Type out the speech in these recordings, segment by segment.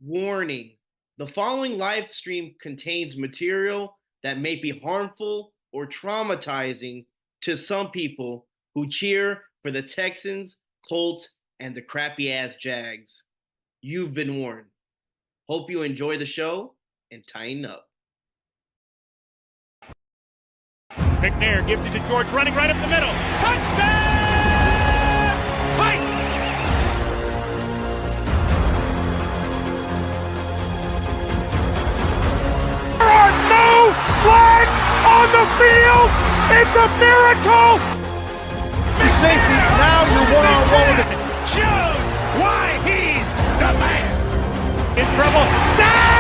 Warning: the following live stream contains material that may be harmful or traumatizing to some people who cheer for the Texans, Colts, and the crappy ass Jags. You've been warned. Hope you enjoy the show and tighten up. McNair gives it to George, running right up the middle. Touchdown! Titans! There are no flags on the field! It's a miracle! Safety, now you're one-on-one with it. Shows why he's the man! In trouble. Sack!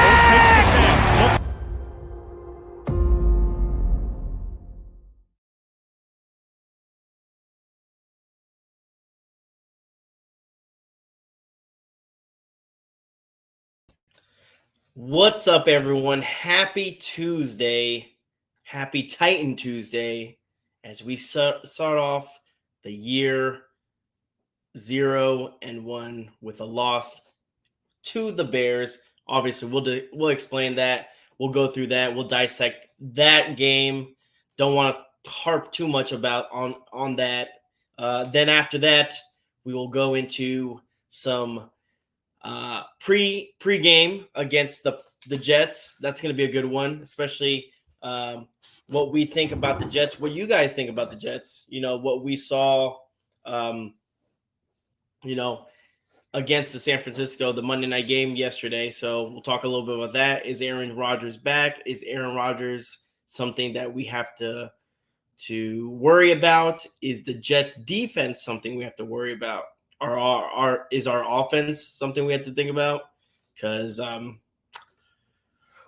What's up, everyone? Happy Tuesday. Happy Titan Tuesday as we start off the year 0-1 with a loss to the Bears. Obviously, we'll explain that. We'll go through that. We'll dissect that game. Don't want to harp too much about on that. Then after that, we will go into some pre-game against the Jets. That's going to be a good one, especially what we think about the Jets, what you guys think about the Jets. You know, what we saw, against the San Francisco, the Monday night game yesterday. So we'll talk a little bit about that. Is Aaron Rodgers back? Is Aaron Rodgers something that we have to worry about? Is the Jets defense something we have to worry about? Is our offense something we have to think about? Because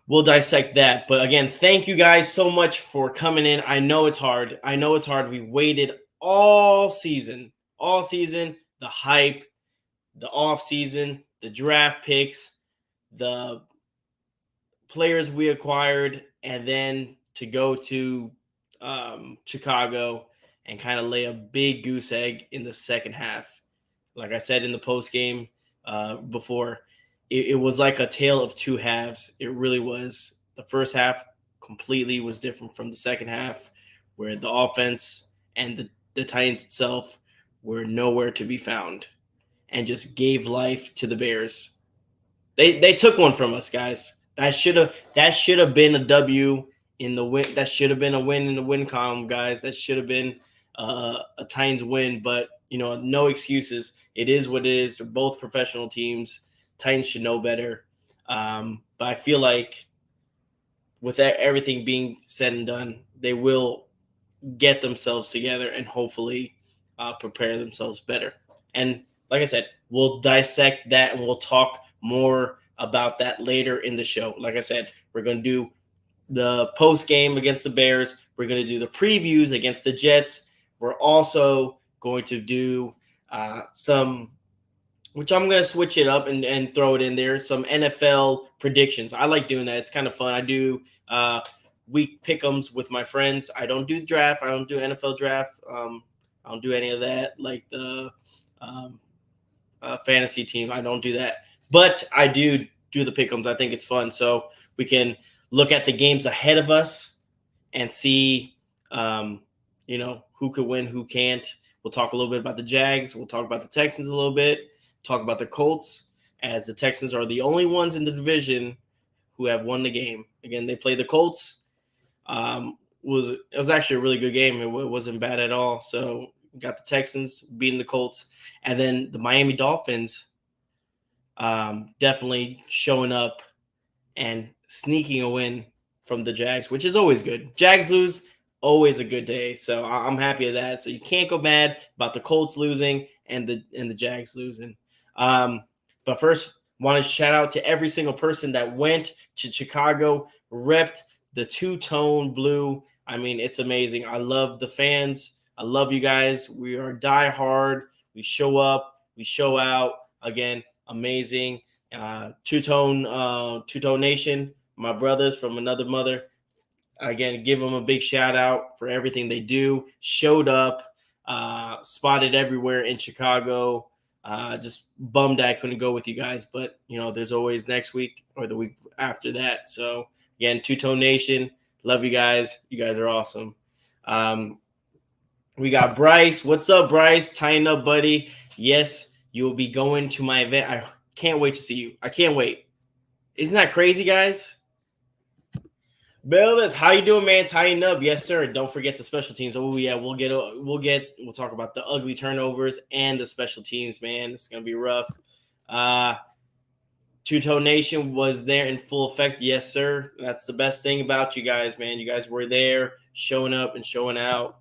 we'll dissect that. But again, thank you guys so much for coming in. I know it's hard. We waited all season, the hype, the off season, the draft picks, the players we acquired, and then to go to Chicago and kind of lay a big goose egg in the second half. Like I said in the post game before, it was like a tale of two halves. It really was. The first half completely was different from the second half, where the offense and the Titans itself were nowhere to be found and just gave life to the Bears. They took one from us, guys. That should have been a W in the win. That should have been a win in the win column, guys. That should have been a Titans win. But no excuses. It is what it is. They're both professional teams. Titans should know better. But I feel like with everything being said and done, they will get themselves together and hopefully prepare themselves better. And like I said, we'll dissect that and we'll talk more about that later in the show. Like I said, we're going to do the post game against the Bears. We're going to do the previews against the Jets. We're also going to do some, which I'm going to switch it up and throw it in there, some NFL predictions. I like doing that. It's kind of fun. I do week pick'ems with my friends. I don't do draft. I don't do NFL draft. I don't do any of that, like the fantasy team. I don't do that, but I do the pick'ems. I think it's fun, so we can look at the games ahead of us and see, who could win, who can't. We'll talk a little bit about the Jags. We'll talk about the Texans a little bit. Talk about the Colts, as the Texans are the only ones in the division who have won the game. Again, they play the Colts. It was actually a really good game. It wasn't bad at all. So we got the Texans beating the Colts, and then the Miami Dolphins definitely showing up and sneaking a win from the Jags, which is always good. Jags lose, always a good day. So I'm happy with that. So you can't go mad about the Colts losing and the Jags losing. But first, want to shout out to every single person that went to Chicago, repped the two-tone blue. I mean, it's amazing. I love the fans. I love you guys. We are die hard. We show up. We show out. Again, amazing. Two-tone nation, my brothers from another mother. Again, give them a big shout out for everything they do. Showed up, spotted everywhere in Chicago. Just bummed I couldn't go with you guys, but there's always next week or the week after that. So again, Two Tone Nation, love you guys. You guys are awesome. We got Bryce. What's up, Bryce? Tying up, buddy. Yes, you will be going to my event. I can't wait to see you. I can't wait. Isn't that crazy, guys? Belvis, how you doing, man? Tying up, yes, sir. Don't forget the special teams. Oh yeah, we'll talk about the ugly turnovers and the special teams, man. It's gonna be rough. Two Tone Nation was there in full effect, yes, sir. That's the best thing about you guys, man. You guys were there, showing up and showing out.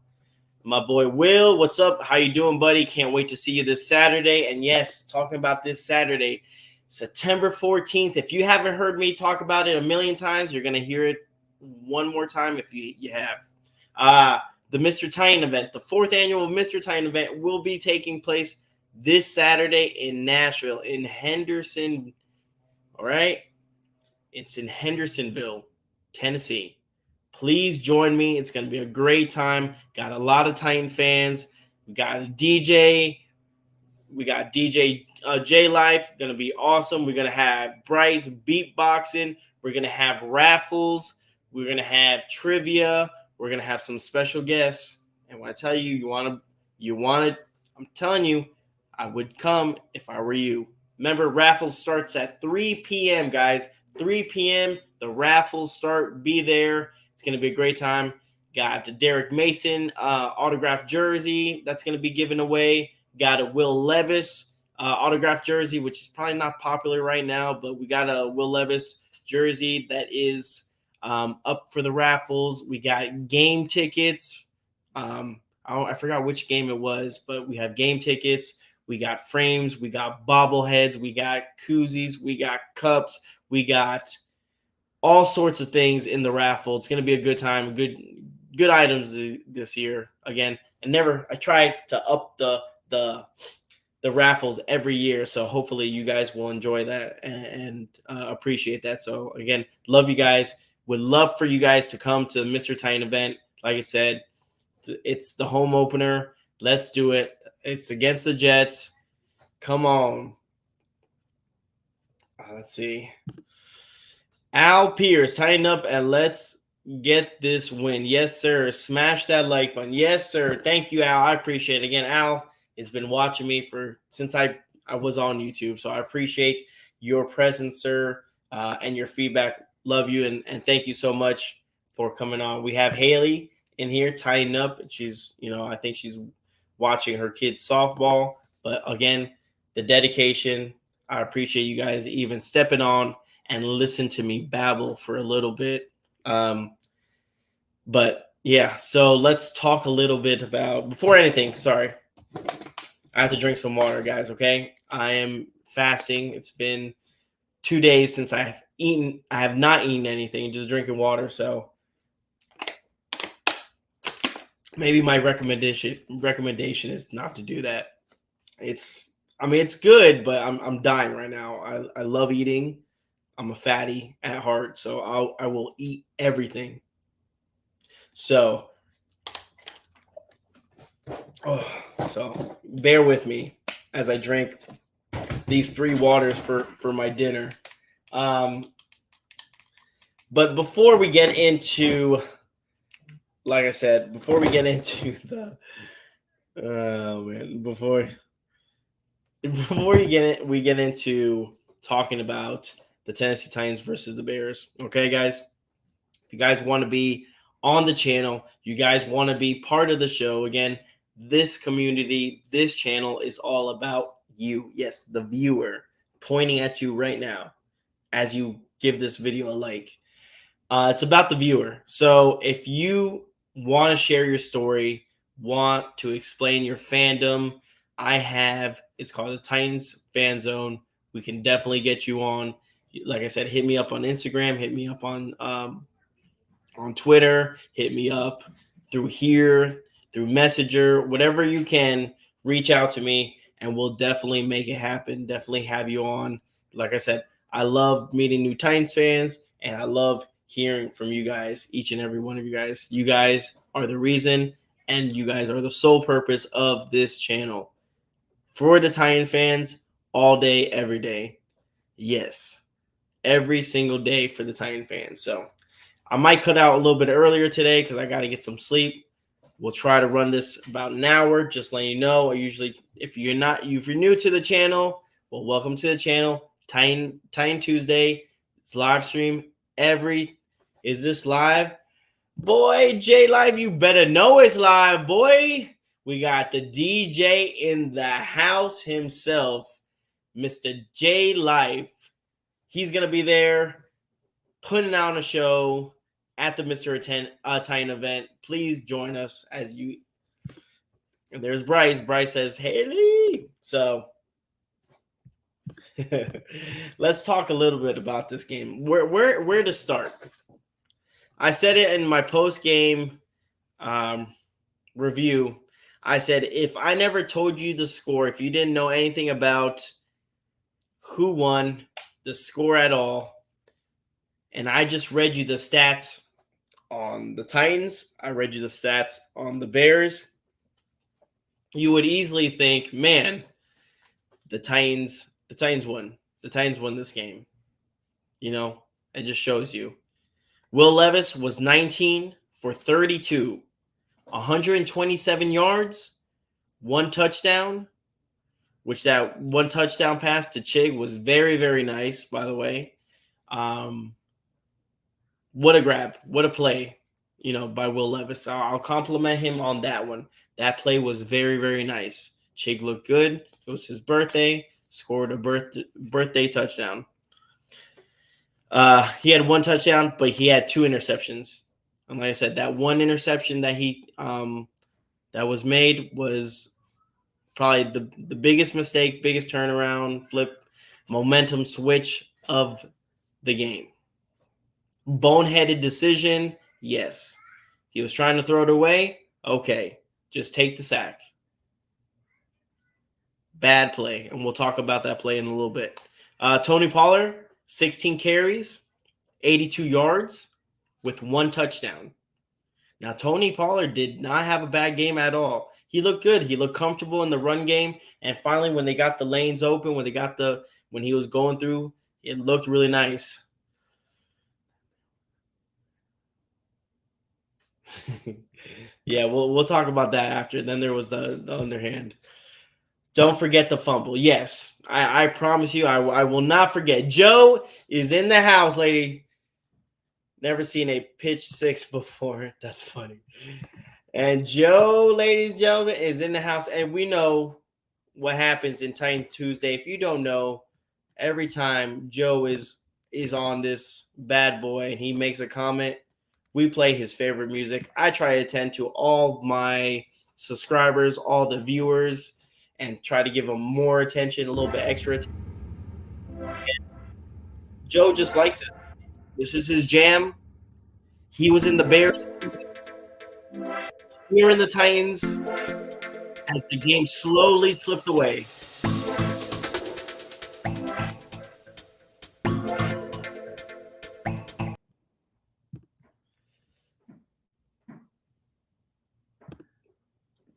My boy Will, what's up? How you doing, buddy? Can't wait to see you this Saturday. And yes, talking about this Saturday, September 14th. If you haven't heard me talk about it a million times, you're gonna hear it one more time if you have. The Mr. Tyne event, the 4th annual Mr. Tyne event will be taking place this Saturday in Nashville, in Henderson. All right? It's in Hendersonville, Tennessee. Please join me. It's going to be a great time. Got a lot of Titan fans. We got a DJ. We got DJ J Life. Going to be awesome. We're going to have Bryce beatboxing. We're going to have raffles. We're going to have trivia. We're going to have some special guests. And when I tell you, you want to, I'm telling you, I would come if I were you. Remember, raffles starts at 3 p.m., guys. 3 p.m., the raffles start. Be there. It's going to be a great time. Got the Derek Mason autographed jersey that's going to be given away. Got a Will Levis autographed jersey, which is probably not popular right now, but we got a Will Levis jersey that is up for the raffles. We got game tickets. I forgot which game it was, but we have game tickets. We got frames. We got bobbleheads. We got koozies. We got cups. We got all sorts of things in the raffle. It's going to be a good time. Good items this year. Again, I try to up the raffles every year. So hopefully you guys will enjoy that and appreciate that. So again, love you guys. Would love for you guys to come to the Mr. Tyne event. Like I said, it's the home opener. Let's do it. It's against the Jets. Come on. Let's see. Al Pierce, tighten up and let's get this win. Yes, sir. Smash that like button. Yes, sir. Thank you, Al. I appreciate it. Again, Al has been watching me since I was on YouTube. So I appreciate your presence, sir, and your feedback. Love you and thank you so much for coming on. We have Haley in here tying up. She's, I think she's watching her kids softball. But again, the dedication, I appreciate you guys even stepping on and listen to me babble for a little bit. But yeah, so let's talk a little bit about, before anything, sorry, I have to drink some water, guys, okay? I am fasting. It's been 2 days since I have not eaten anything, just drinking water. So maybe my recommendation is not to do that. It's good, but I'm dying right now. I love eating. I'm a fatty at heart, so I will eat everything. So bear with me as I drink these 3 waters for my dinner. But before we get into, like I said, before we get into we get into talking about the Tennessee Titans versus the Bears. Okay, guys? If you guys want to be on the channel, you guys want to be part of the show, again, this community, this channel is all about you. Yes, the viewer pointing at you right now as you give this video a like. It's about the viewer. So if you want to share your story, want to explain your fandom, it's called the Titans Fan Zone. We can definitely get you on. Like I said, hit me up on Instagram, hit me up on Twitter, hit me up through here, through Messenger, whatever you can, reach out to me and we'll definitely make it happen. Definitely have you on. Like I said, I love meeting new Titans fans and I love hearing from you guys, each and every one of you guys. You guys are the reason and you guys are the sole purpose of this channel. for the Titan fans all day, every day. Yes, every single day for the Titan fans. So I might cut out a little bit earlier today because I got to get some sleep. We'll try to run this about an hour. Just letting you know. Usually, if you're new to the channel, well, welcome to the channel. Titan Tuesday. It's live stream Is this live? Boy, J Live, you better know it's live, boy. We got the DJ in the house himself, Mr. J Live. He's gonna be there putting on a show at the Mr. Titan event. Please join us as you. And there's Bryce. Bryce says, "Haley." So let's talk a little bit about this game. Where to start? I said it in my post-game review. I said, if I never told you the score, if you didn't know anything about who won, the score at all, and I just read you the stats on the Titans, I read you the stats on the Bears, you would easily think, man, the Titans won. The Titans won this game. You know, it just shows you. Will Levis was 19 for 32, 127 yards, 1 touchdown, which that 1 touchdown pass to Chig was very, very nice, by the way. What a grab. What a play, by Will Levis. I'll compliment him on that one. That play was very, very nice. Chig looked good. It was his birthday. Scored a birthday touchdown. He had 1 touchdown, but he had 2 interceptions. And like I said, that 1 interception that he that was made was probably the biggest mistake, biggest turnaround, flip, momentum switch of the game. Boneheaded decision, yes. He was trying to throw it away. Okay, just take the sack. Bad play, and we'll talk about that play in a little bit. Tony Pollard, 16 carries, 82 yards with 1 touchdown. Now, Tony Pollard did not have a bad game at all. He looked good. He looked comfortable in the run game. And finally, when they got the lanes open, when he was going through, it looked really nice. Yeah, we'll talk about that after. Then there was the underhand. Don't forget the fumble. Yes, I promise you, I will not forget. Joe is in the house, lady. Never seen a pitch 6 before. That's funny. And Joe, ladies and gentlemen, is in the house. And we know what happens in Titan Tuesday. If you don't know, every time Joe is on this bad boy and he makes a comment, we play his favorite music. I try to attend to all my subscribers, all the viewers, and try to give them more attention, a little bit extra attention. Joe just likes it. This is his jam. He was in the Bears. Here in the Titans as the game slowly slipped away.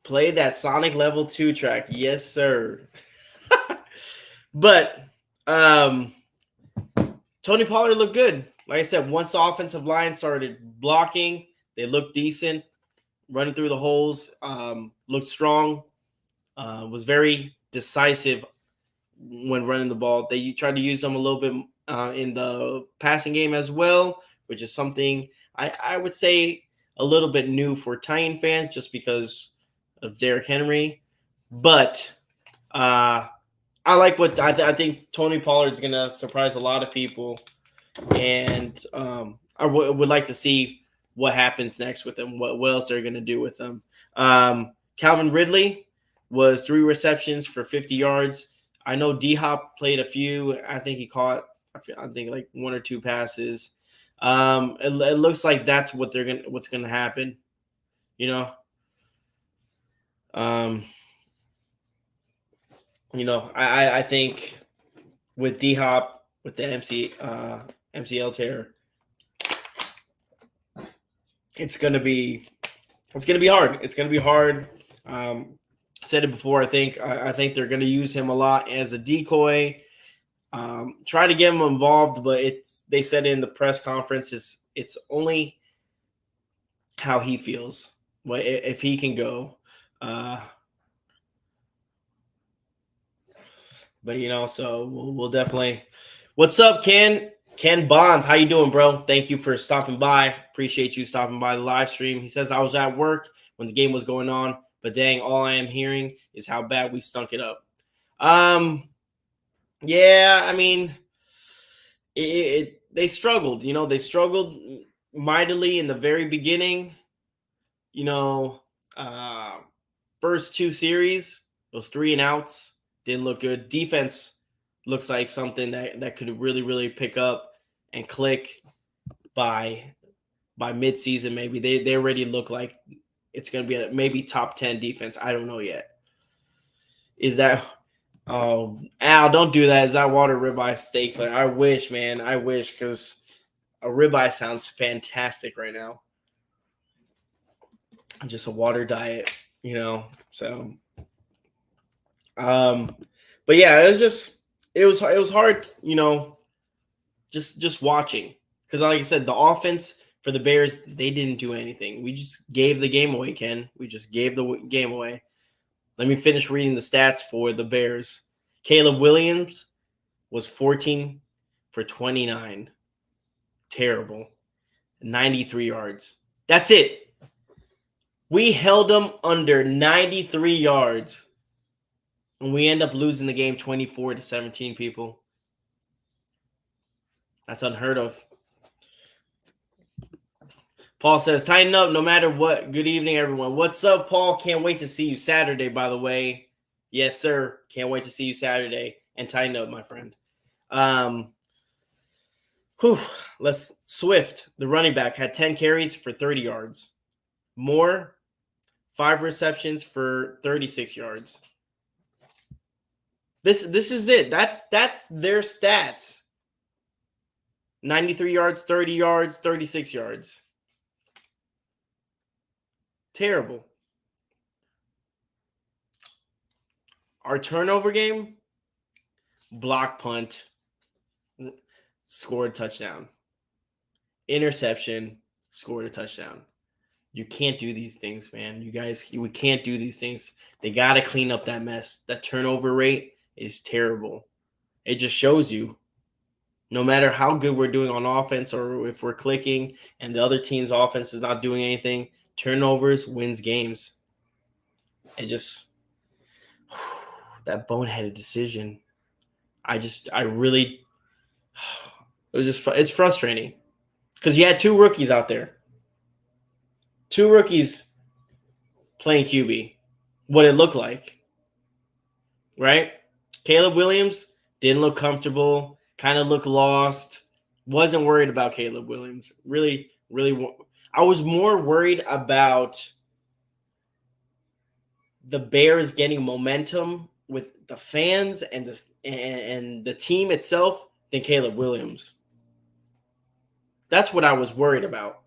Play that Sonic Level 2 track. Yes, sir. But Tony Pollard looked good. Like I said, once the offensive line started blocking, they looked decent, running through the holes, looked strong, was very decisive when running the ball. They tried to use them a little bit in the passing game as well, which is something I would say a little bit new for Titan fans just because of Derrick Henry. But I like what I think Tony Pollard's going to surprise a lot of people. And I would like to see what happens next with him, what else they're going to do with him. Calvin Ridley was 3 receptions for 50 yards. I know D-Hop played a few. I think he caught, like 1 or 2 passes. It looks like that's what's going to happen, I think with D-Hop, with the MCL tear, it's gonna be hard. It's gonna be hard. Said it before. I think they're going to use him a lot as a decoy. Try to get him involved, but they said in the press conference it's only how he feels. Well, if he can go. But so we'll definitely. What's up, Ken? Ken Bonds, how you doing, bro? Thank you for stopping by. Appreciate you stopping by the live stream. He says I was at work when the game was going on, but dang, all I am hearing is how bad we stunk it up. Yeah, I mean, they struggled. They struggled mightily in the very beginning. First two series, those 3-and-outs didn't look good. Defense looks like something that could really, really pick up and click by midseason. Maybe they already look like it's going to be a maybe top 10 defense. I don't know yet. Is that – oh, Al, don't do that. Is that water ribeye steak flavor? I wish, man. I wish, because a ribeye sounds fantastic right now. Just a water diet, so – but yeah, it was hard, just watching, because like I said, the offense for the Bears, they didn't do anything. We just gave the game away, Ken. We just gave the game away. Let me finish reading the stats for the Bears. Caleb Williams was 14 for 29. Terrible. 93 yards. That's it. We held them under 93 yards. And we end up losing the game 24-17, people. That's unheard of. Paul says, tighten up no matter what. Good evening, everyone. What's up, Paul? Can't wait to see you Saturday, by the way. Yes, sir. Can't wait to see you Saturday. And tighten up, my friend. Swift, the running back, had 10 carries for 30 yards. Moore, 5 receptions for 36 yards. This is it. That's their stats. 93 yards, 30 yards, 36 yards. Terrible. Our turnover game, block punt, scored a touchdown. Interception, scored a touchdown. You can't do these things, man. You guys, we can't do these things. They got to clean up that mess. That turnover rate is terrible. It just shows you, no matter how good we're doing on offense or if we're clicking and the other team's offense is not doing anything, turnovers wins games. It just, that boneheaded decision. It's frustrating because you had 2 rookies out there. 2 rookies playing QB. What it looked like, right? Caleb Williams didn't look comfortable, kind of looked lost. Wasn't worried about Caleb Williams. Really, I was more worried about the Bears getting momentum with the fans and the team itself than Caleb Williams. That's what I was worried about.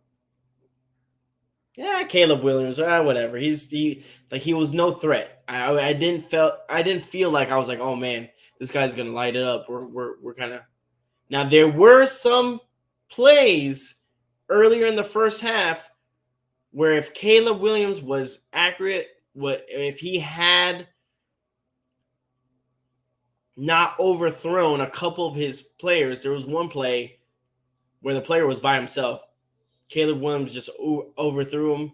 Yeah, Caleb Williams, whatever. He was no threat. I didn't feel like I was like, oh man, this guy's gonna light it up. We're kind of. Now there were some plays earlier in the first half where if Caleb Williams was accurate, if he had not overthrown a couple of his players, there was one play where the player was by himself. Caleb Williams just overthrew him.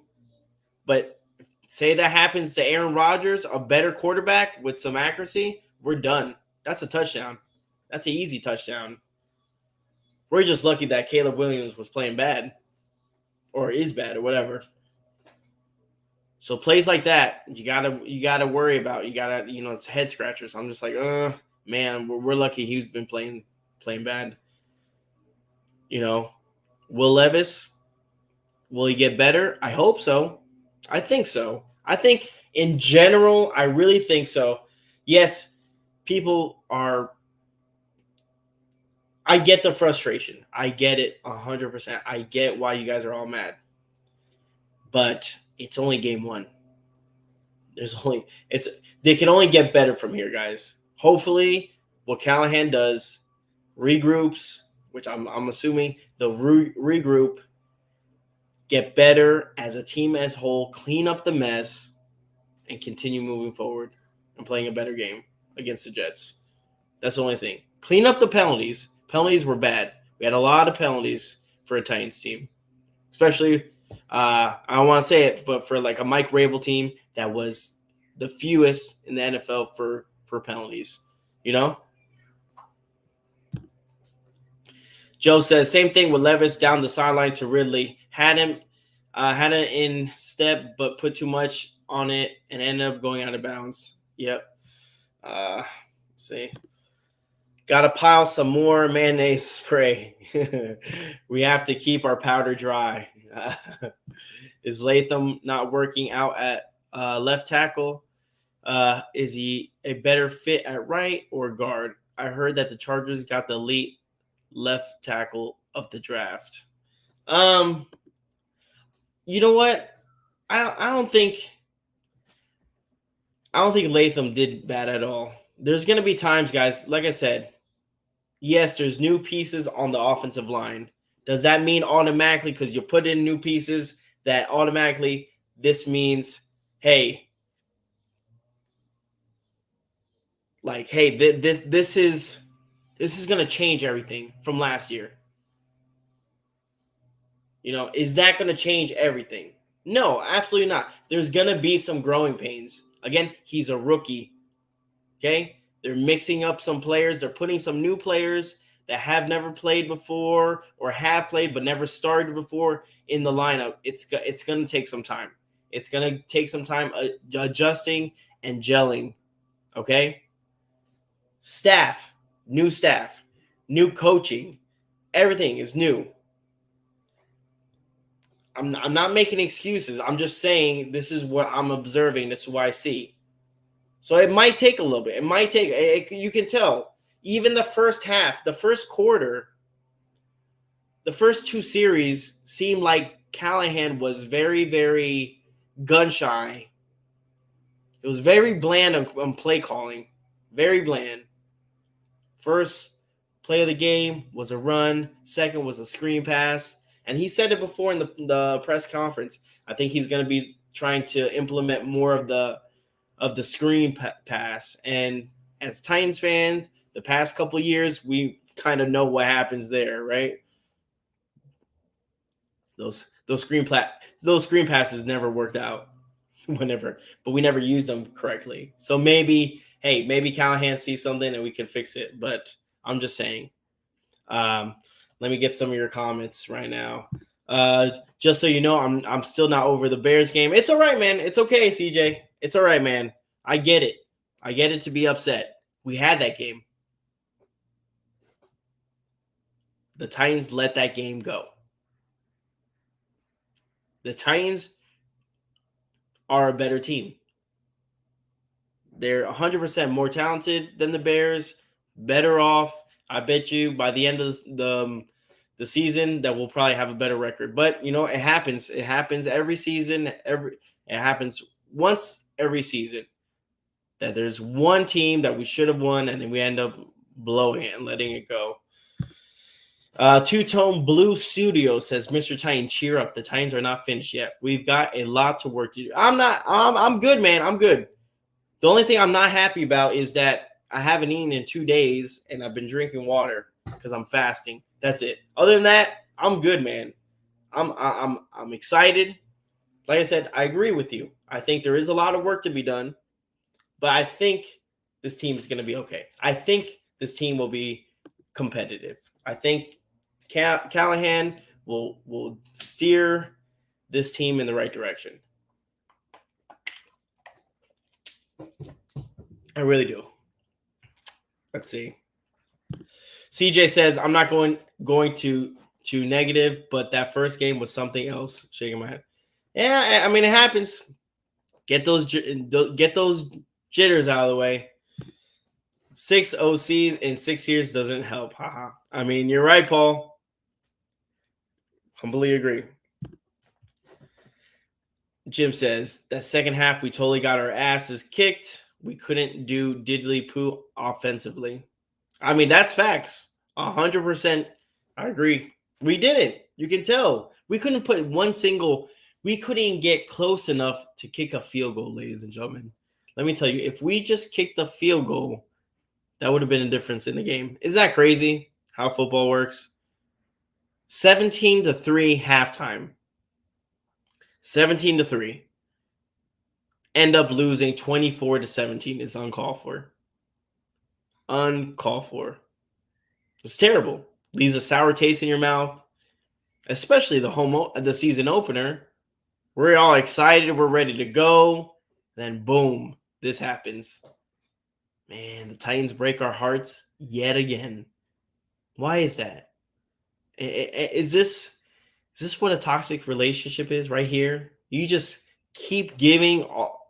But say that happens to Aaron Rodgers, a better quarterback with some accuracy, we're done. That's a touchdown. That's an easy touchdown. We're just lucky that Caleb Williams was playing bad or is bad or whatever. So plays like that, you gotta worry about. You gotta, it's head scratchers. I'm just like, man, we're lucky he's been playing bad. Will Levis, will he get better? I hope so. I think so. I think in general, I really think so. Yes, people are. I get the frustration. I get it 100%. I get why you guys are all mad. But it's only game 1. They can only get better from here, guys. Hopefully, what Callahan does, regroups, which I'm assuming they'll regroup, get better as a team as a whole, clean up the mess, and continue moving forward and playing a better game against the Jets. That's the only thing. Clean up the penalties. Penalties were bad. We had a lot of penalties for a Titans team, especially I don't want to say it, but for like a Mike Rabel team that was the fewest in the NFL for penalties, you know? Joe says, same thing with Levis down the sideline to Ridley. Had him in step, but put too much on it and ended up going out of bounds. Yep. Let's see. Got to pile some more mayonnaise spray. We have to keep our powder dry. Is Latham not working out at left tackle? Is he a better fit at right or guard? I heard that the Chargers got the elite left tackle of the draft. You know what? I don't think Latham did bad at all. There's going to be times, guys, like I said, yes, there's new pieces on the offensive line. Does that mean automatically, because you put in new pieces, that automatically this means, hey, this is going to change everything from last year? You know, is that going to change everything? No, absolutely not. There's going to be some growing pains. Again, he's a rookie. Okay? They're mixing up some players. They're putting some new players that have never played before or have played but never started before in the lineup. It's going to take some time. It's going to take some time adjusting and gelling. Okay? Staff, new coaching. Everything is new. I'm not making excuses. I'm just saying this is what I'm observing. This is what I see. So it might take a little bit. It might take. You can tell. Even the first half, the first quarter, the first two series seemed like Callahan was very, very gun shy. It was very bland on play calling. Very bland. First play of the game was a run. Second was a screen pass. And he said it before in the press conference. I think he's going to be trying to implement more of the screen pass. And as Titans fans, the past couple of years, we kind of know what happens there, right? Those screen passes never worked out, but we never used them correctly. So maybe Callahan sees something and we can fix it. But I'm just saying. Let me get some of your comments right now. Just so you know, I'm still not over the Bears game. It's all right, man. It's okay, CJ. It's all right, man. I get it. I get it to be upset. We had that game. The Titans let that game go. The Titans are a better team. They're 100% more talented than the Bears, better off. I bet you by the end of the season that we'll probably have a better record. But, you know, it happens. It happens every season. It happens once every season that there's one team that we should have won, and then we end up blowing it and letting it go. Two-Tone Blue Studio says, Mr. Titan, cheer up. The Titans are not finished yet. We've got a lot to work to do. I'm good, man. I'm good. The only thing I'm not happy about is that I haven't eaten in 2 days, and I've been drinking water because I'm fasting. That's it. Other than that, I'm good, man. I'm excited. Like I said, I agree with you. I think there is a lot of work to be done, but I think this team is going to be okay. I think this team will be competitive. I think Callahan will steer this team in the right direction. I really do. Let's see. CJ says, I'm not going to negative, but that first game was something else. Shaking my head. Yeah, I mean, it happens. Get those jitters out of the way. 6 OCs in 6 years doesn't help. Haha. I mean, you're right, Paul. Completely agree. Jim says that second half we totally got our asses kicked. We couldn't do diddly poo offensively. I mean, that's facts. 100%. I agree. We didn't. You can tell. We couldn't put we couldn't get close enough to kick a field goal, ladies and gentlemen. Let me tell you, if we just kicked a field goal, that would have been a difference in the game. Isn't that crazy how football works? 17-3 halftime. 17-3. End up losing 24-17 is uncalled for. Uncalled for. It's terrible. Leaves a sour taste in your mouth, especially the season opener. We're all excited. We're ready to go. Then boom, this happens. Man, the Titans break our hearts yet again. Why is that? Is this what a toxic relationship is right here? You just keep giving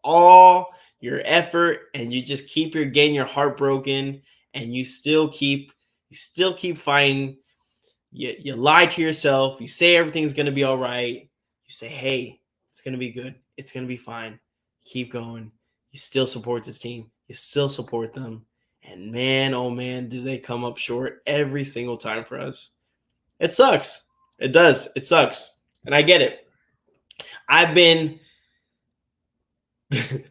all your effort and you just keep getting your heart broken and you still keep fighting. You lie to yourself. You say everything's going to be all right. You say, hey, it's going to be good. It's going to be fine. Keep going. You still support this team. You still support them. And man, oh man, do they come up short every single time for us. It sucks. It does. It sucks. And I get it. I've been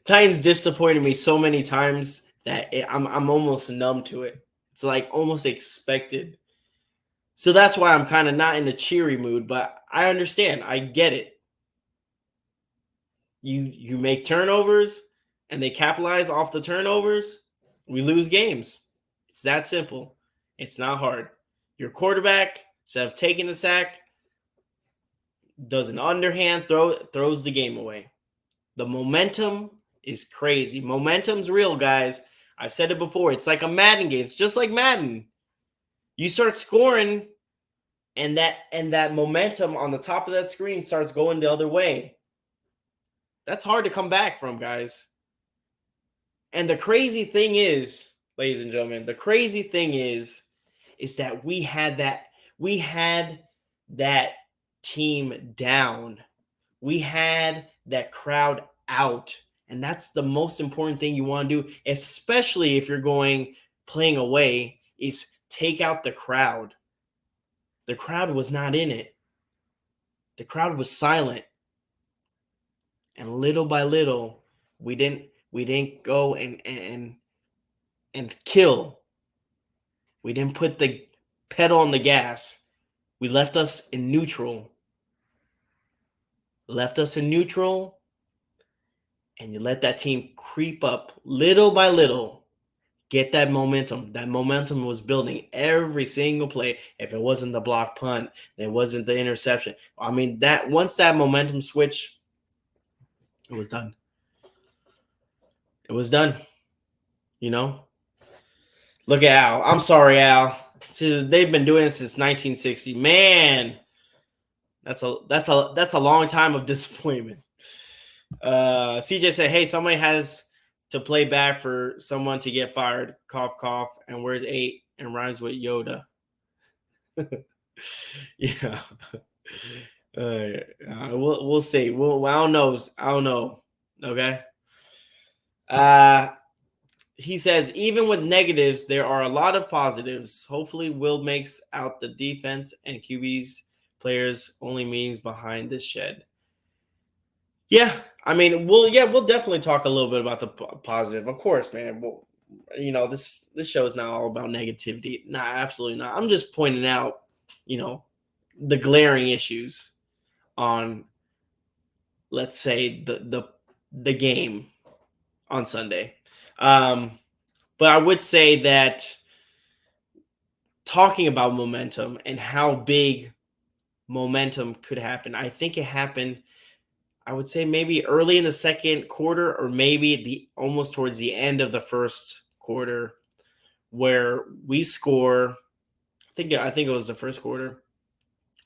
Titans disappointed me so many times that I'm almost numb to it. It's like almost expected. So that's why I'm kind of not in a cheery mood, but I understand. I get it. You make turnovers and they capitalize off the turnovers, we lose games. It's that simple. It's not hard. Your quarterback, instead of taking the sack, does an underhand throws the game away. The momentum is crazy. Momentum's real, guys. I've said it before. It's like a Madden game. It's just like Madden. You start scoring, and that momentum on the top of that screen starts going the other way. That's hard to come back from, guys. And the crazy thing is, ladies and gentlemen, the crazy thing is that we had that team down. We had that crowd out. And that's the most important thing you want to do, especially if you're playing away, is take out the crowd. The crowd was not in it. The crowd was silent. And little by little, we didn't go and kill. We didn't put the pedal on the gas. We left us in neutral. And you let that team creep up little by little. Get that momentum. That momentum was building every single play. If it wasn't the block punt, it wasn't the interception. I mean, that once that momentum switched, it was done. It was done. You know? Look at Al. I'm sorry, Al. See, they've been doing it since 1960. Man, that's a long time of disappointment. CJ said, hey, somebody has to play bad for someone to get fired. Cough, cough. And where's 8? And rhymes with Yoda. Yeah. We'll see. I don't know. Okay. He says, even with negatives, there are a lot of positives. Hopefully, Will makes out the defense and QB's players only means behind this shed. Yeah, I mean, we'll definitely talk a little bit about the positive. Of course, man. Well, this show is not all about negativity. Nah, absolutely not. I'm just pointing out, the glaring issues on, let's say, the game on Sunday. But I would say that talking about momentum and how big momentum could happen, I think it happened, I would say maybe early in the second quarter or maybe almost towards the end of the first quarter, where we score. I think it was the first quarter.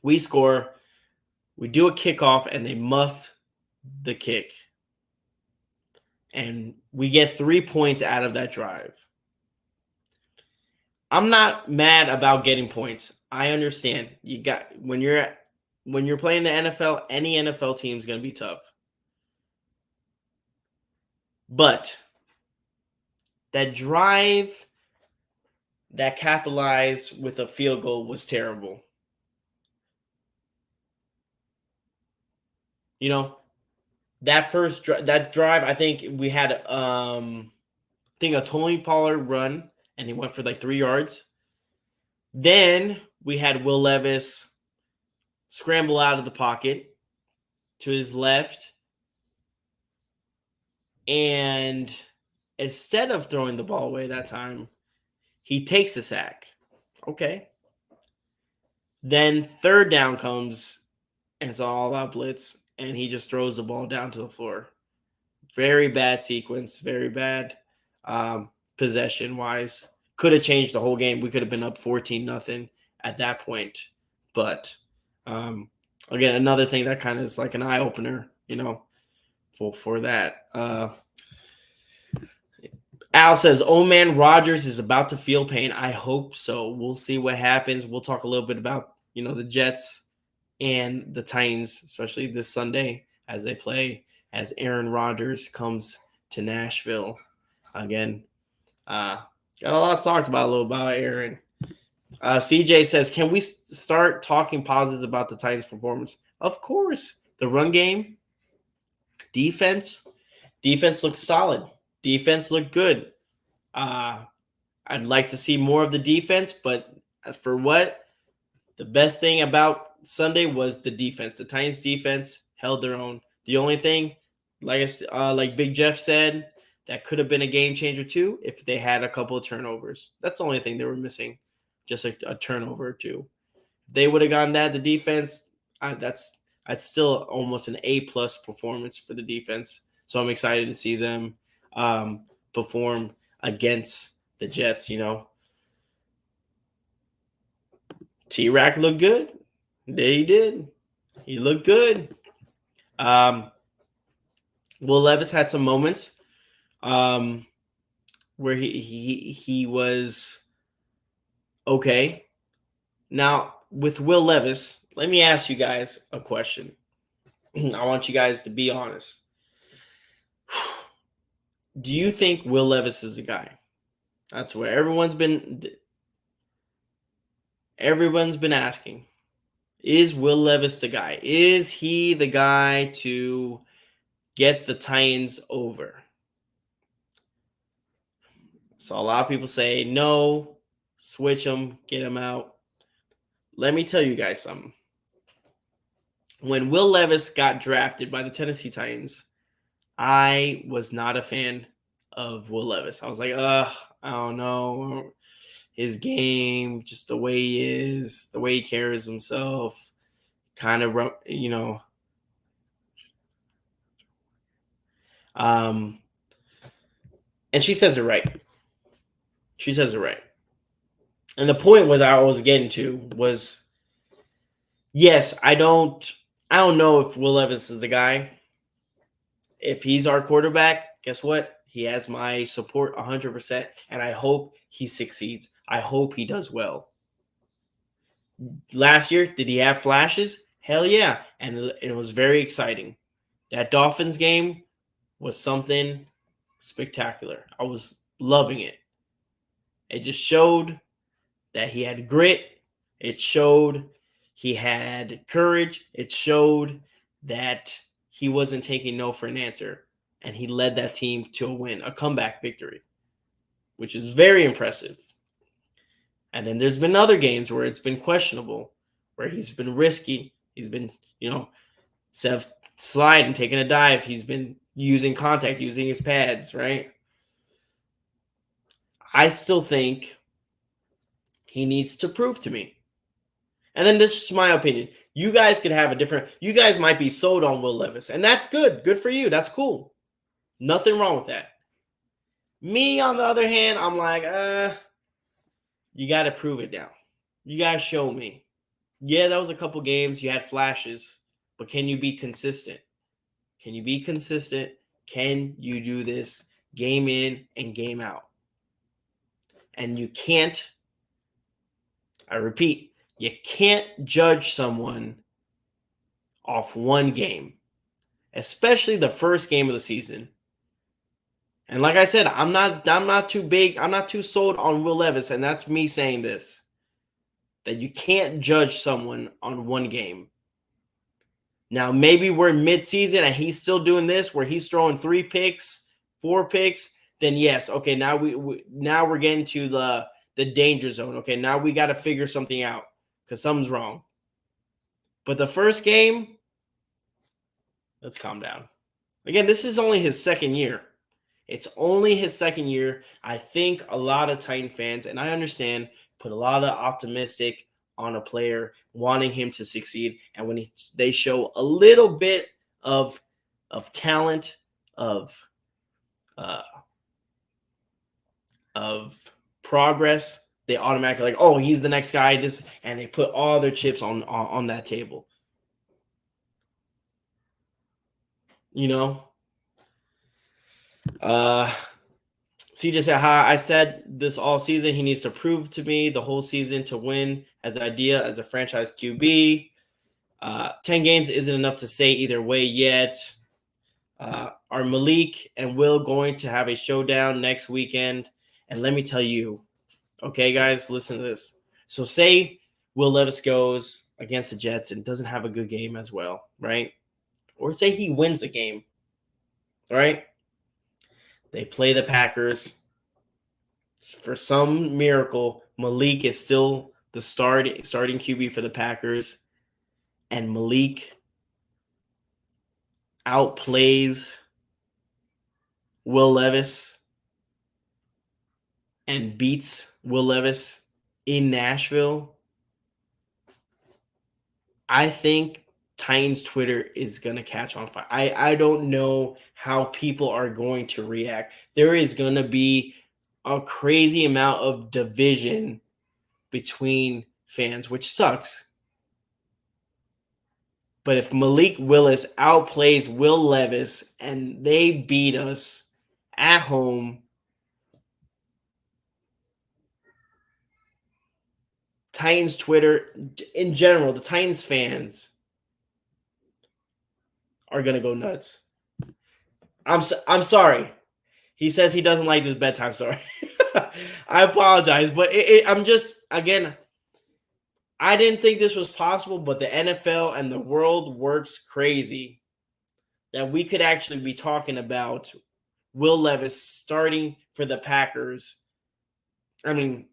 We score, we do a kickoff, and they muff the kick. And we get 3 points out of that drive. I'm not mad about getting points. I understand. When you're playing the NFL, any NFL team is going to be tough. But that drive that capitalized with a field goal was terrible. You know, that that drive, I think we had a Tony Pollard run, and he went for like 3 yards. Then we had Will Levis scramble out of the pocket to his left, and instead of throwing the ball away that time, he takes a sack. Okay. Then third down comes, and it's all out blitz, and he just throws the ball down to the floor. Very bad sequence, very bad possession-wise. Could have changed the whole game. We could have been up 14-0 at that point. But, again, another thing that kind of is like an eye-opener, for that. Al says, oh, man, Rodgers is about to feel pain. I hope so. We'll see what happens. We'll talk a little bit about, the Jets and the Titans, especially this Sunday as they play, as Aaron Rodgers comes to Nashville. Again, got a lot to talk about, a little about Aaron. CJ says, can we start talking positives about the Titans' performance? Of course. The run game, defense looks solid. Defense looked good. I'd like to see more of the defense, but for what? The best thing about Sunday was the defense. The Titans' defense held their own. The only thing, like Big Jeff said, that could have been a game changer too if they had a couple of turnovers. That's the only thing they were missing, just a turnover or two. If they would have gotten that, the defense, that's still almost an A+ performance for the defense. So I'm excited to see them perform against the Jets. T-Rack looked good. He did. He looked good. Will Levis had some moments where he was okay. Now, with Will Levis, let me ask you guys a question. I want you guys to be honest. Do you think Will Levis is a guy? That's where everyone's been asking. Is Will Levis the guy? Is he the guy to get the Titans over? So a lot of people say, no, switch him, get him out. Let me tell you guys something. When Will Levis got drafted by the Tennessee Titans, I was not a fan of Will Levis. I was like, I don't know. His game, just the way he is, the way he carries himself, kind of, and she says it right. She says it right. And the point I was getting to was, yes, I don't know if Will Levis is the guy. If he's our quarterback, guess what? He has my support 100%, and I hope he succeeds. I hope he does well. Last year, did he have flashes? Hell yeah, and it was very exciting. That Dolphins game was something spectacular. I was loving it. It just showed that he had grit. It showed he had courage. It showed that he wasn't taking no for an answer. And he led that team to a win, a comeback victory, which is very impressive. And then there's been other games where it's been questionable, where he's been risky. He's been, instead of sliding, taking a dive, he's been using contact, using his pads, right? I still think he needs to prove to me. And then this is my opinion. You guys could have you guys might be sold on Will Levis, and that's good. Good for you. That's cool. Nothing wrong with that. Me, on the other hand, I'm like, you got to prove it now. You got to show me. Yeah, that was a couple games. You had flashes, but can you be consistent? Can you be consistent? Can you do this game in and game out? And you can't, I repeat, you can't judge someone off one game, especially the first game of the season. And like I said, I'm not too sold on Will Levis, and that's me saying this. That you can't judge someone on one game. Now, maybe we're mid-season and he's still doing this where he's throwing 3 picks, 4 picks, then yes, okay, now we're getting to the danger zone. Okay, now we got to figure something out because something's wrong. But the first game, let's calm down. Again, this is only his second year. It's only his second year. I think a lot of Titan fans, and I understand, put a lot of optimistic on a player, wanting him to succeed. And when they show a little bit of talent, of progress, they automatically like, oh, he's the next guy. And they put all their chips on that table. You know, CJ said, hi, I said this all season. He needs to prove to me the whole season to win as an idea as a franchise QB. 10 games isn't enough to say either way yet. Are Malik and Will going to have a showdown next weekend? And let me tell you, okay, guys, listen to this. So say Will Levis goes against the Jets and doesn't have a good game as well, right? Or say he wins the game, right? They play the Packers. For some miracle, Malik is still the starting QB for the Packers. And Malik outplays Will Levis and beats Will Levis in Nashville. I think Titans Twitter is going to catch on fire. I don't know how people are going to react. There is going to be a crazy amount of division between fans, which sucks. But if Malik Willis outplays Will Levis and they beat us at home, Titans Twitter, in general, the Titans fans are going to go nuts. I'm sorry. He says he doesn't like this bedtime story. I apologize, but I'm just, again, I didn't think this was possible, but the NFL and the world works crazy that we could actually be talking about Will Levis starting for the Packers. I mean,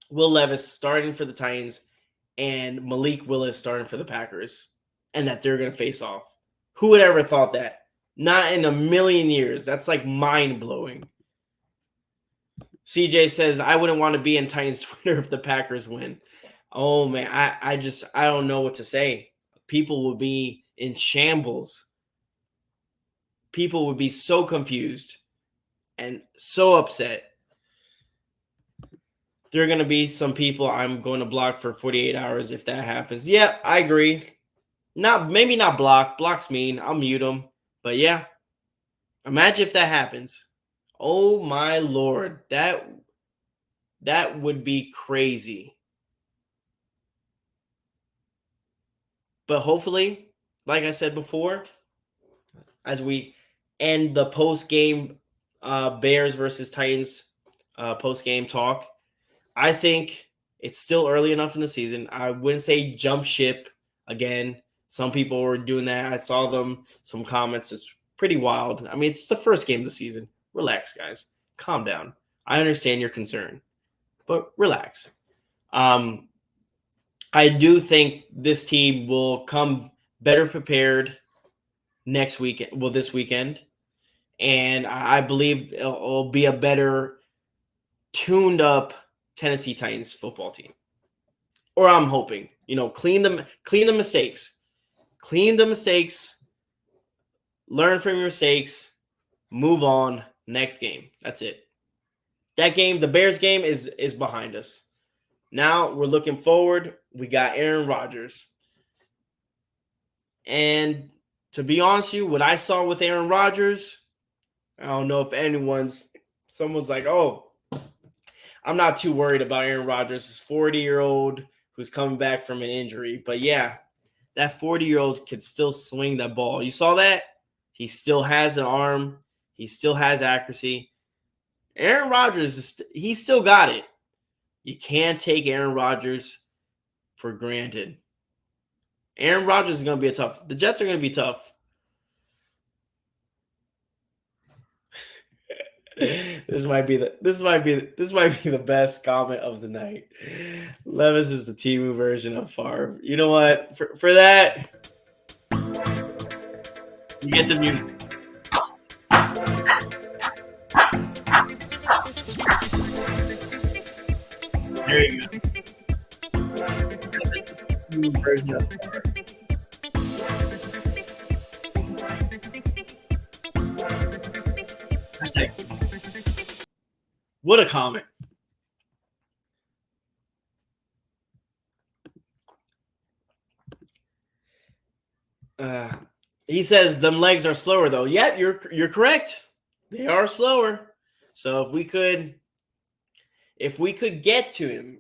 Will Levis starting for the Titans and Malik Willis starting for the Packers, and that they're going to face off. Who would ever thought that? Not in a million years. That's like mind-blowing. CJ says, I wouldn't want to be in Titans Twitter if the Packers win. Oh, man, I don't know what to say. People would be in shambles. People would be so confused and so upset. There are going to be some people I'm going to block for 48 hours if that happens. Yeah, I agree. Maybe not block. Block's mean. I'll mute them. But yeah, imagine if that happens. Oh my Lord, that would be crazy. But hopefully, like I said before, as we end the post-game Bears versus Titans post-game talk, I think it's still early enough in the season. I wouldn't say jump ship again. Some people were doing that. I saw some comments. It's pretty wild. I mean, it's the first game of the season. Relax, guys. Calm down. I understand your concern, but relax. I do think this team will come better prepared this weekend. And I believe it'll be a better tuned up Tennessee Titans football team. Or I'm hoping, clean the mistakes. Clean the mistakes, learn from your mistakes, move on, next game. That's it. That game, the Bears game, is behind us. Now we're looking forward. We got Aaron Rodgers. And to be honest with you, what I saw with Aaron Rodgers, I don't know if someone's like, oh, I'm not too worried about Aaron Rodgers, this 40-year-old who's coming back from an injury. But yeah, that 40-year-old can still swing that ball. You saw that? He still has an arm. He still has accuracy. Aaron Rodgers, he's still got it. You can't take Aaron Rodgers for granted. Aaron Rodgers is going to be the Jets are going to be tough. This might be the best comment of the night. Levis is the Temu version of Favre. You know what? For that, you get the music. There you go. Temu version of Favre. What a comment. He says them legs are slower though. Yep, you're correct. They are slower. So if we could get to him,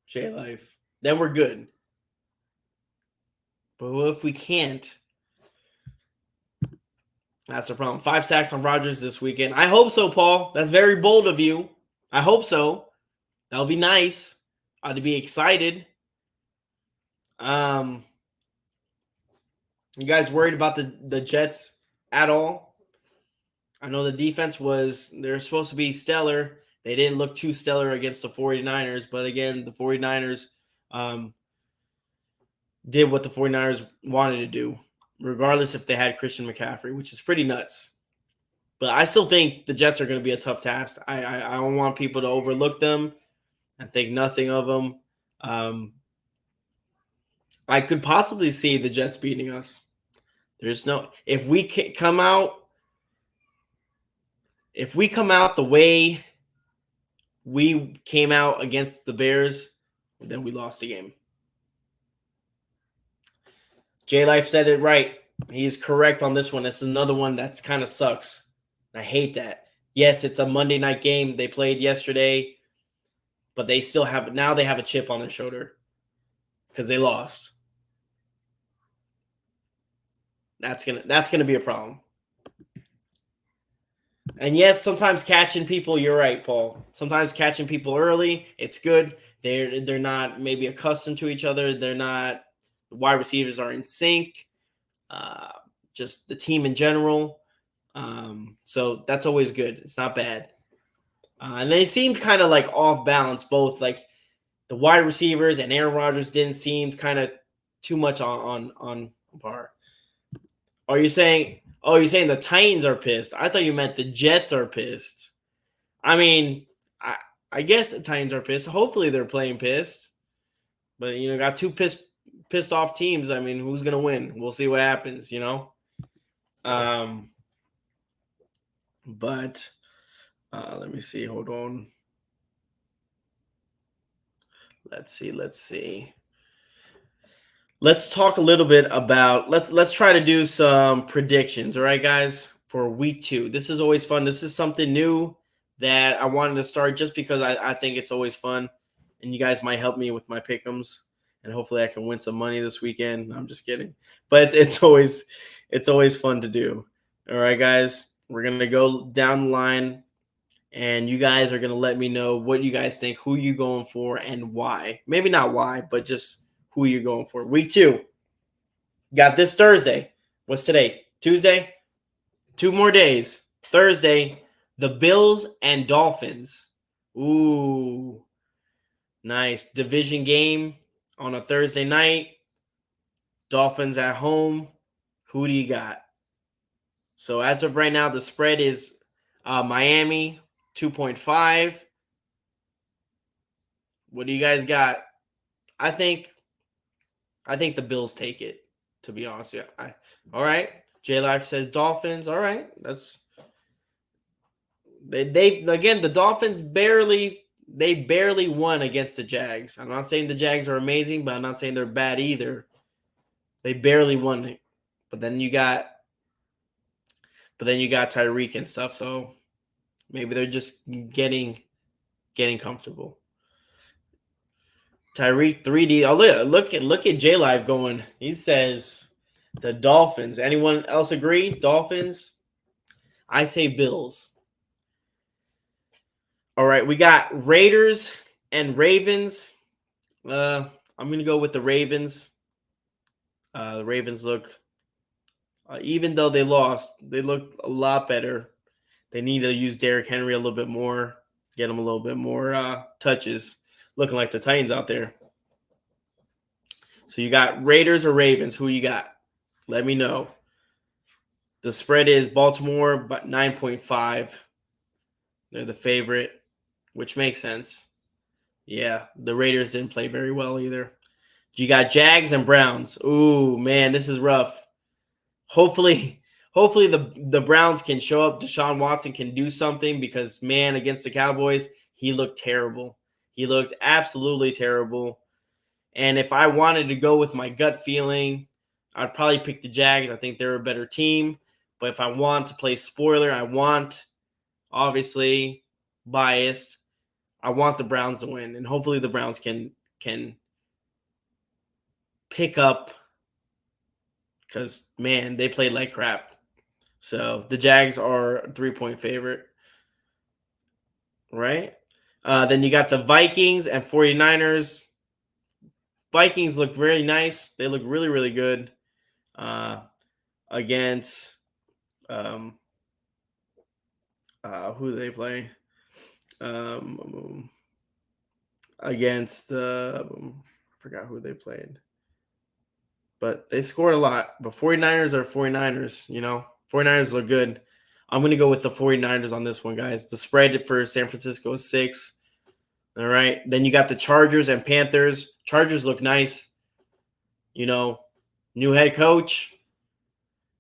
J Life, then we're good. But what if we can't? That's the problem. 5 sacks on Rodgers this weekend. I hope so, Paul. That's very bold of you. I hope so. That'll be nice. I'd be excited. You guys worried about the Jets at all? I know the defense they're supposed to be stellar. They didn't look too stellar against the 49ers, but again, the 49ers did what the 49ers wanted to do, regardless if they had Christian McCaffrey, which is pretty nuts. But I still think the Jets are going to be a tough task. I don't want people to overlook them and think nothing of them. I could possibly see the Jets beating us. If we come out the way we came out against the Bears, then we lost the game. J Life said it right. He is correct on this one. It's another one that kind of sucks. I hate that. Yes, it's a Monday night game. They played yesterday, but they have a chip on their shoulder because they lost. That's gonna be a problem. And yes, sometimes catching people, you're right, Paul. Sometimes catching people early, it's good. They're not maybe accustomed to each other. They're not. The wide receivers are in sync. Just the team in general. So that's always good. It's not bad. And they seemed kind of like off balance. Both like the wide receivers and Aaron Rodgers didn't seem kind of too much on par. Are you saying? Oh, you're saying the Titans are pissed. I thought you meant the Jets are pissed. I mean, I guess the Titans are pissed. Hopefully they're playing pissed. But, got two pissed off teams. I mean, who's going to win? We'll see what happens, But let me see. Hold on. Let's see. Let's talk a little bit about let's try to do some predictions, all right, guys, for week 2. This is always fun. This is something new that I wanted to start just because I think it's always fun, and you guys might help me with my pick'ems, and hopefully I can win some money this weekend. I'm just kidding, but it's always fun to do. All right, guys, we're gonna go down the line, and you guys are gonna let me know what you guys think, who you going for, and why. Maybe not why, but just who you're going for. Week 2. Got this Thursday. What's today? Tuesday? 2 more days. Thursday, the Bills and Dolphins. Ooh. Nice. Division game on a Thursday night. Dolphins at home. Who do you got? So as of right now, the spread is Miami 2.5. What do you guys got? I think the Bills take it, to be honest with you. All right. J Life says Dolphins. All right. The Dolphins barely won against the Jags. I'm not saying the Jags are amazing, but I'm not saying they're bad either. They barely won it. But then you got Tyreek and stuff, so maybe they're just getting comfortable. Tyreek 3D. Oh, look at J Live going. He says the Dolphins. Anyone else agree? Dolphins? I say Bills. All right, we got Raiders and Ravens. I'm going to go with the Ravens. The Ravens look, even though they lost, they look a lot better. They need to use Derrick Henry a little bit more, get him a little bit more touches. Looking like the Titans out there. So you got Raiders or Ravens? Who you got? Let me know. The spread is Baltimore, but 9.5. They're the favorite, which makes sense. Yeah, the Raiders didn't play very well either. You got Jags and Browns. Ooh, man, this is rough. Hopefully the Browns can show up. Deshaun Watson can do something because, man, against the Cowboys, he looked terrible. He looked absolutely terrible. And if I wanted to go with my gut feeling, I'd probably pick the Jags. I think they're a better team. But if I want to play spoiler, obviously biased, I want the Browns to win. And hopefully the Browns can pick up because, man, they played like crap. So the Jags are a 3-point favorite, right? Then you got the Vikings and 49ers. Vikings look very nice. They look really, really good against who do they play? Against I forgot who they played. But they scored a lot. But 49ers are 49ers, 49ers look good. I'm going to go with the 49ers on this one, guys. The spread for San Francisco is 6. All right. Then you got the Chargers and Panthers. Chargers look nice. New head coach.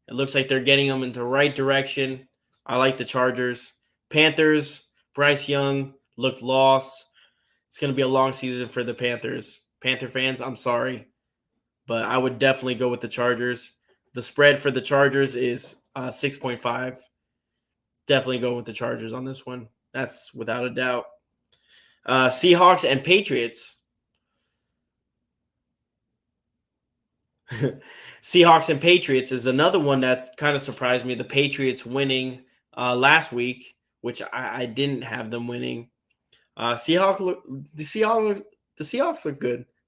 It looks like they're getting them into the right direction. I like the Chargers. Panthers, Bryce Young looked lost. It's going to be a long season for the Panthers. Panther fans, I'm sorry. But I would definitely go with the Chargers. The spread for the Chargers is 6.5. Definitely go with the Chargers on this one. That's without a doubt. Seahawks and Patriots. Seahawks and Patriots is another one that's kind of surprised me. The Patriots winning last week, which I didn't have them winning. The Seahawks look good. The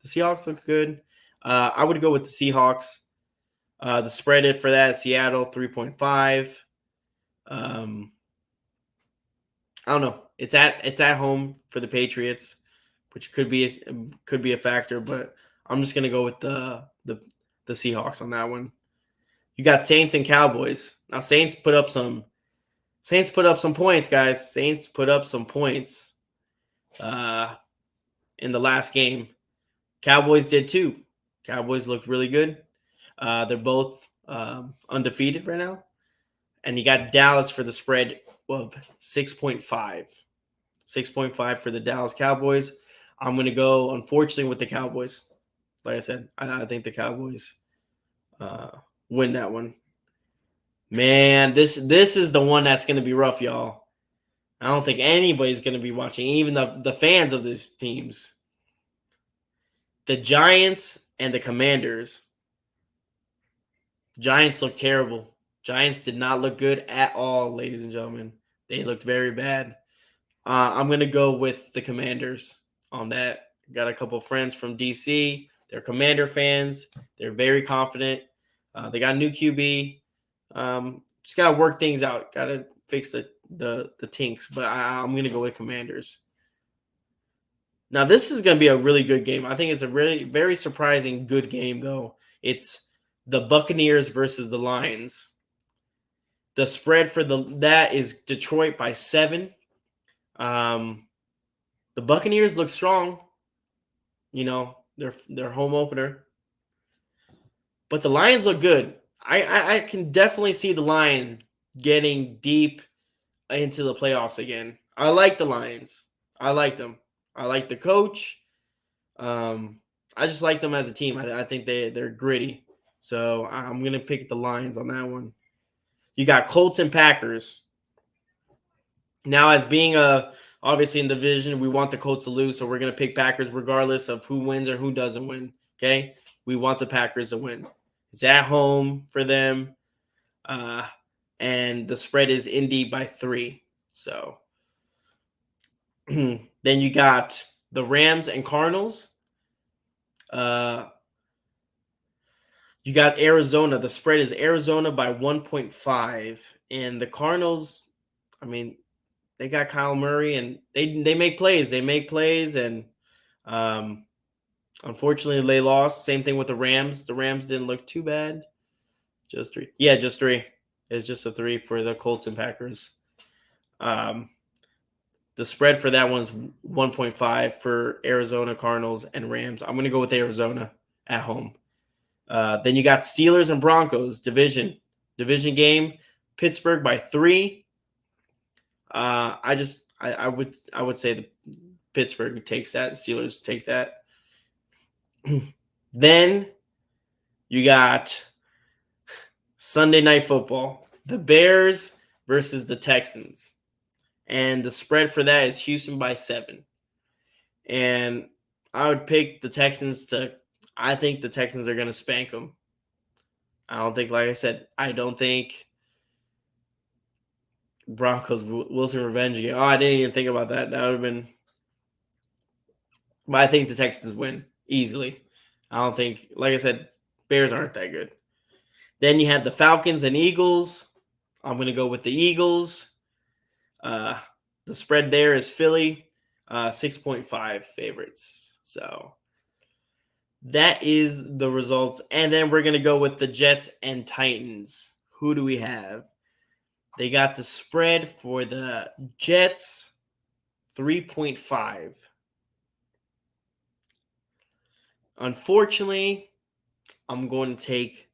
Seahawks look good. I would go with the Seahawks. The spread for that Seattle 3.5. I don't know. It's at home for the Patriots, which could be a factor, but I'm just gonna go with the Seahawks on that one. You got Saints and Cowboys. Now Saints put up some points, guys. Saints put up some points in the last game. Cowboys did too. Cowboys looked really good. They're both undefeated right now. And you got Dallas for the spread of 6.5. 6.5 for the Dallas Cowboys. I'm going to go, unfortunately, with the Cowboys. Like I said, I think the Cowboys win that one. Man, this is the one that's going to be rough, y'all. I don't think anybody's going to be watching, even the fans of these teams. The Giants and the Commanders. Giants look terrible. Giants did not look good at all, ladies and gentlemen. They looked very bad. I'm going to go with the Commanders on that. Got a couple friends from DC. They're Commander fans. They're very confident. They got a new QB. Just got to work things out. Got to fix the tinks. But I'm going to go with Commanders. Now, this is going to be a really good game. I think it's a really very surprising good game, though. It's the Buccaneers versus the Lions. The spread for that is Detroit by 7. The Buccaneers look strong. Their home opener. But the Lions look good. I can definitely see the Lions getting deep into the playoffs again. I like the Lions. I like them. I like the coach. I just like them as a team. I think they're gritty. So I'm going to pick the Lions on that one. You got Colts and Packers. Now, as being obviously in division, we want the Colts to lose, so we're going to pick Packers regardless of who wins or who doesn't win, okay? We want the Packers to win. It's at home for them, and the spread is Indy by 3. So Then you got the Rams and Cardinals. You got Arizona. The spread is Arizona by 1.5. And the Cardinals, I mean, they got Kyle Murray, and they make plays. They make plays, and unfortunately, they lost. Same thing with the Rams. The Rams didn't look too bad. Just 3. Yeah, just 3. It's just a 3 for the Colts and Packers. The spread for that one's 1.5 for Arizona, Cardinals, and Rams. I'm going to go with Arizona at home. Then you got Steelers and Broncos division game. Pittsburgh by 3. I would say the Pittsburgh takes that. Steelers take that. Then you got Sunday Night Football. The Bears versus the Texans. And the spread for that is Houston by 7. And I would pick the Texans I think the Texans are going to spank them. I don't think, like I said, I don't think Broncos Wilson revenge game. Oh, I didn't even think about that. That would have been. But I think the Texans win easily. I don't think, like I said, Bears aren't that good. Then you have the Falcons and Eagles. I'm going to go with the Eagles. The spread there is Philly, 6.5 favorites. So that is the results. And then we're going to go with the Jets and Titans. Who do we have? They got the spread for the Jets, 3.5. Unfortunately, I'm going to take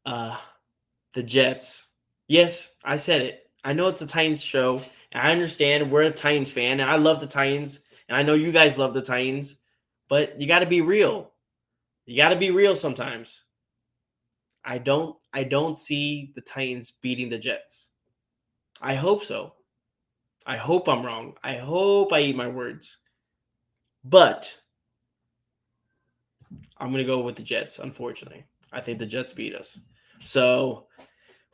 the Jets. Yes, I said it. I know it's a Titans show. And I understand we're a Titans fan, and I love the Titans, and I know you guys love the Titans, but you got to be real. You got to be real sometimes. I don't see the Titans beating the Jets. I hope so. I hope I'm wrong. I hope I eat my words. But I'm going to go with the Jets, unfortunately. I think the Jets beat us. So,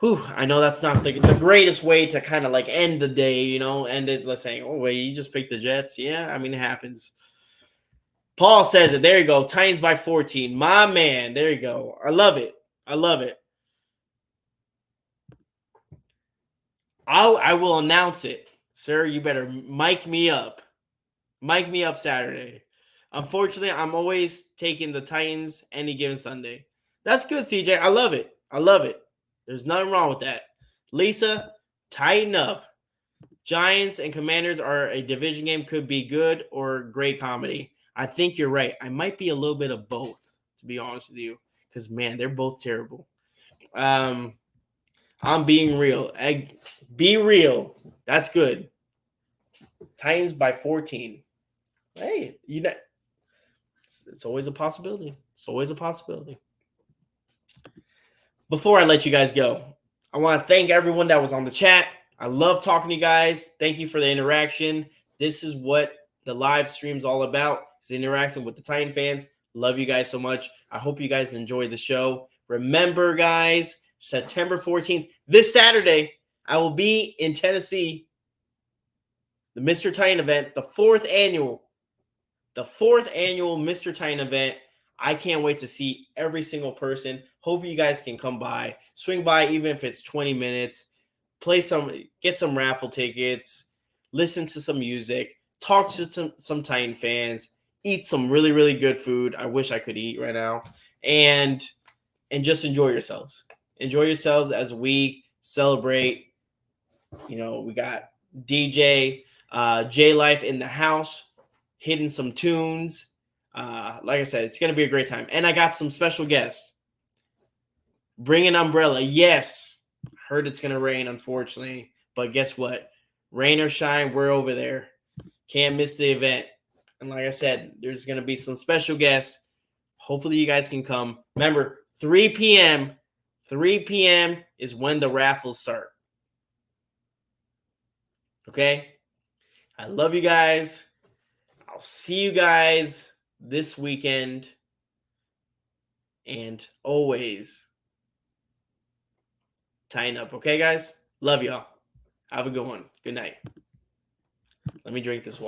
I know that's not the greatest way to kind of like end the day, end it like saying, oh, wait, you just picked the Jets. Yeah, I mean, it happens. Paul says it. There you go. Titans by 14. My man. There you go. I love it. I love it. I will announce it. Sir, you better mic me up. Mic me up Saturday. Unfortunately, I'm always taking the Titans any given Sunday. That's good, CJ. I love it. I love it. There's nothing wrong with that. Lisa, tighten up. Giants and Commanders are a division game. Could be good or great comedy. I think you're right. I might be a little bit of both, to be honest with you. Because, man, they're both terrible. I'm being real. Be real. That's good. Titans by 14. Hey, it's always a possibility. It's always a possibility. Before I let you guys go, I want to thank everyone that was on the chat. I love talking to you guys. Thank you for the interaction. This is what the live stream's all about. It's interacting with the Titan fans. Love you guys so much. I hope you guys enjoyed the show. Remember, guys, September 14th, this Saturday, I will be in Tennessee. The Mr. Titan event, the fourth annual Mr. Titan event. I can't wait to see every single person. Hope you guys can come by. Swing by, even if it's 20 minutes. Get some raffle tickets. Listen to some music. Talk to some Titan fans. Eat some really, really good food. I wish I could eat right now. And just enjoy yourselves. Enjoy yourselves as we celebrate. We got DJ, J-Life in the house, hitting some tunes. Like I said, it's going to be a great time. And I got some special guests. Bring an umbrella. Yes. Heard it's going to rain, unfortunately. But guess what? Rain or shine, we're over there. Can't miss the event. And like I said, there's going to be some special guests. Hopefully you guys can come. Remember, 3 p.m. 3 p.m. is when the raffles start. Okay? I love you guys. I'll see you guys this weekend. And always tighten up. Okay, guys? Love y'all. Have a good one. Good night. Let me drink this water.